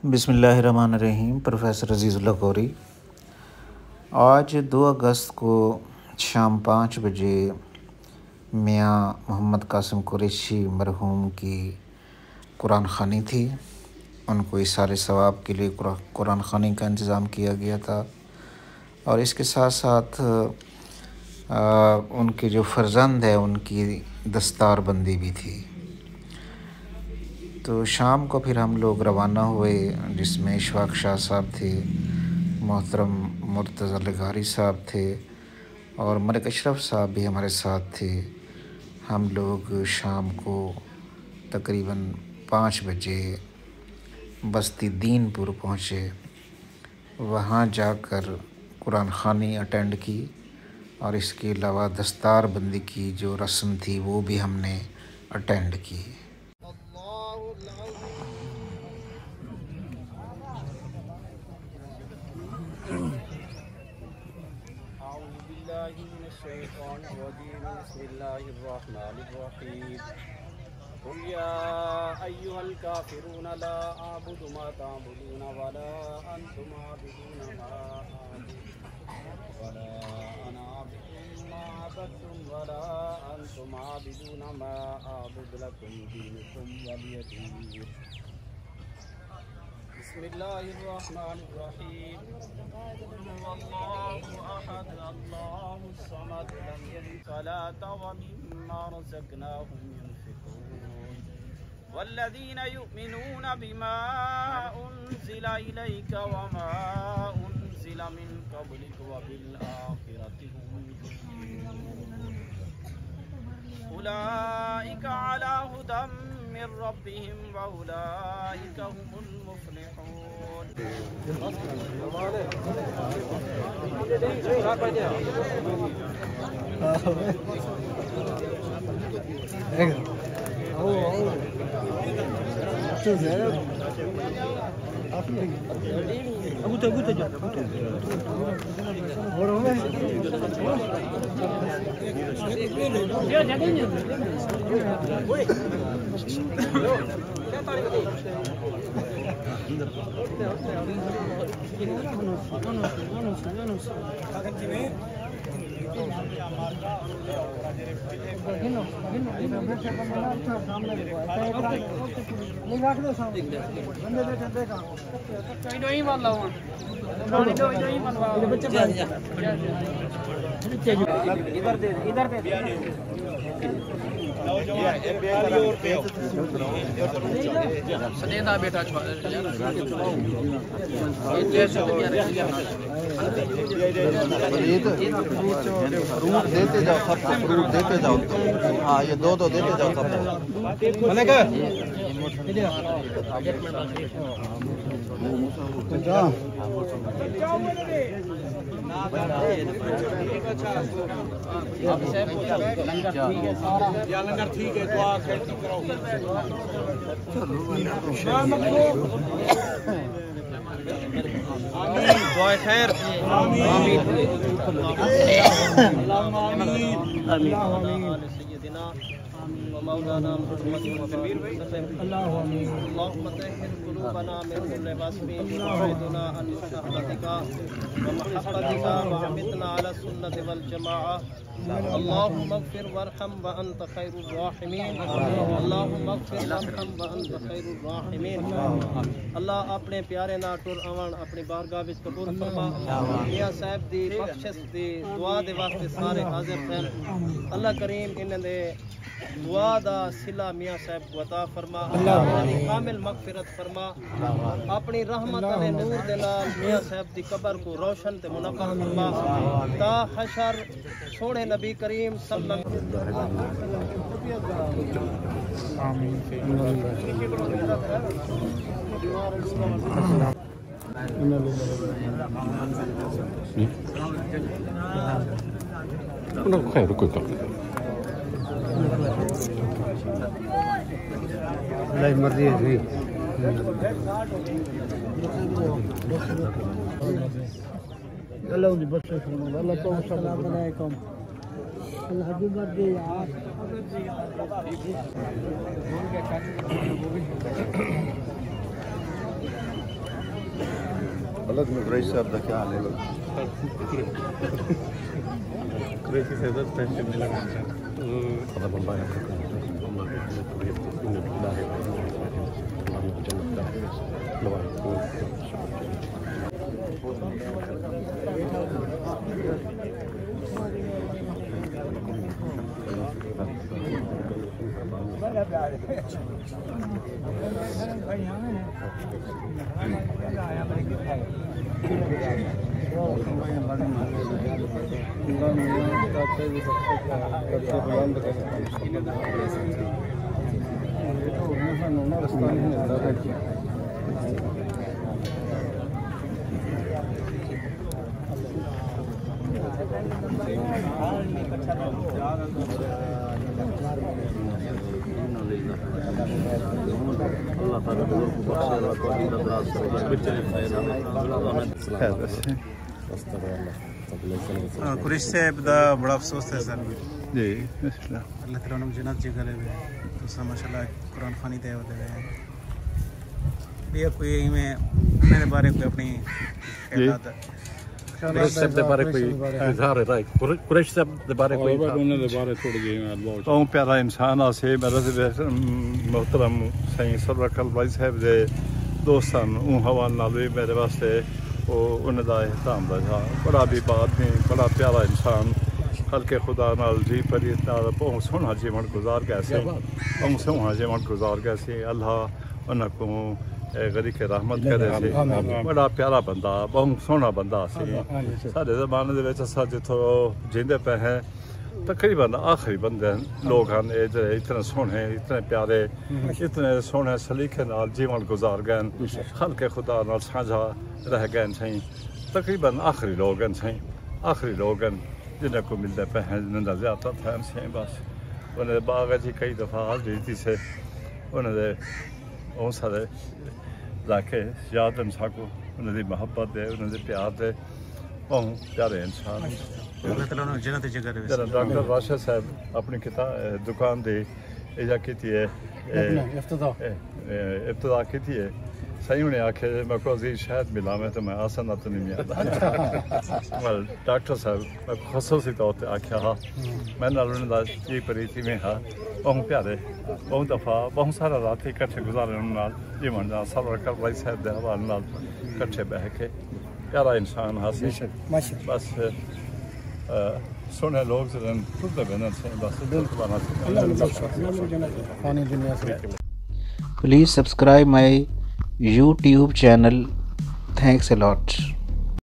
بسم اللہ الرحمن الرحیم۔ پروفیسر عزیز اللہ غوری۔ آج 2 اگست کو شام 5 بجے میاں محمد قاسم قریشی مرحوم کی قرآن خوانی تھی۔ ان کو ایثار ثواب کے لیے قرآن خوانی کا انتظام کیا گیا تھا، اور اس کے ساتھ ساتھ ان کے جو فرزند ہے ان کی دستار بندی بھی تھی۔ تو شام کو پھر ہم لوگ روانہ ہوئے، جس میں اشفاق شاہ صاحب تھے، محترم مرتضی لغاری صاحب تھے، اور ملک اشرف صاحب بھی ہمارے ساتھ تھے۔ ہم لوگ شام کو تقریباً 5 بجے بستی دین پور پہنچے۔ وہاں جا کر قرآن خوانی اٹینڈ کی، اور اس کے علاوہ دستار بندی کی جو رسم تھی وہ بھی ہم نے اٹینڈ کی۔ بسم اللہ الرحمن الرحیم۔ قل یا ایھا الکافرون لا اعبد ما تعبدون ولا انتم عابدون ما اعبد ولا انا عابد ما عبدتم ولا انتم عابدون ما اعبد لکم دینکم ولی دین۔ بسم اللہ الرحمن الرحیم۔ اللہ احد اللہ الصمد لم یلد ولد ومما رزقناهم ينفقون والذین یؤمنون بما انزل الیک وما انزل من قبلک وبالآخرۃ هم یوقنون اولئک علی ھدی من ربهم واولئک هم المفلحون۔ فروٹ دیتے جاؤ سب کو، فروٹ دیتے جاؤ۔ ہاں یہ 2 دیتے جاؤ سب کو۔ لنگر ٹھیک ہے، دعا دعائے خیر۔ مولانا محمد اللهم طهر قلوبنا من كل وصف وعيدنا عن شهوتك ومحبتك وعمدنا على السنة والجماعة۔ اللهم اغفر وارحم وانت خير الراحمين۔ اللهم اغفر وارحم وانت خير الراحمين۔ اللہ اپنے پیارے نا ٹر آون اپنی بارگاہ وچ قبول فرما۔ میاں صاحب دی بخشش دی دعا دے واسطے سارے حاضر ہیں۔ اللہ کریم انہاں دے دعا دا صلہ میاں صاحب کو عطا فرما، کامل مغفرت فرما، اپنی رحمت علی نور دے نال میاں صاحب دی قبر کو روشن تے منور فرما، تا حشر سونے نبی کریم صلی اللہ اللہ مرضی ہے۔ اللہ ان کی بخشش فرمائے، اللہ کو السلام علیکم۔ ہیپی برتھ ڈے یار۔ بلد میں قریشی صاحب کا کیا حال ہے؟ قریشی صاحب ٹینشن نہیں لگا قریش صاحب دا بڑا افسوس ہے سر جی اللہ تعالیٰ نے جنت جی کرے ہوئے تو سب ماشاء اللہ قرآن خوانی دے ہوتے ہوئے ہیں یہ کوئی میں میرے بارے کوئی اپنی خیالات قریش صاحب دے بارے کوئی اظہار ہے قریش صاحب دے بارے کوئی بہت پیارا انسان آسے میرا محترم سائیں سرور اکل بھائی صاحب دے دوستان اون حوالے نال بھی میرے واسطے وہ انہوں دا احترام دا تھا بڑا بھی بات نہیں بڑا پیارا انسان خلق خدا نال جی پریت نال بہت سونا جیون گزار گئے سے بہت سونا جیون گزار گئے سے اللہ انہوں کو غریق رحمت کرے سے بڑا پیارا بندہ بہت سونا بندہ سی سارے زمانے دے وچ اساں جتھوں جیندے پے ہیں تقریباً آخری بندے لوگ ہیں اتنے سونے اتنے پیارے اتنے سونے سلیقے نال جیون گزار گئے خلق خدا نال سانجھا رہ گئے سائیں تقریباً آخری لوگ ہیں سائیں آخری لوگ ہیں جنہیں کو ملتے پہ ہیں جنہیں دا زیادہ تھا سائیں بس انہیں باغ جی کئی دفعہ حاضری تھی سے انہیں دے بہت سارے لاکھے یاد ان ساکو انہیں دی محبت دے انہیں دی پیار دے بہت پیارے انسان اللہ تعالیٰ نے جنت جی کرے جناب ڈاکٹر راشد صاحب اپنی دکان دی ایجا کی تھی ہے ابتدا کی تھی ہے صحیح انہیں آکھے میں کو عزیز شاید ملا میں تو میں آسان تو نہیں ملا ڈاکٹر صاحب میں خصوصی طور پہ آکھیا ہاں میں نال انہیں دا جی پری تھی میں ہاں بہت پیارے بہت دفعہ بہت سارا راتی کٹھے گزارے انہوں نال جی من جا سرور اکل بھائی صاحب دے حوالے نال کٹھے بہ کے پیارا انسان حاصل بس سونے لوگ سے ٹوٹے بہن سے بس Please subscribe my YouTube channel. Thanks a lot.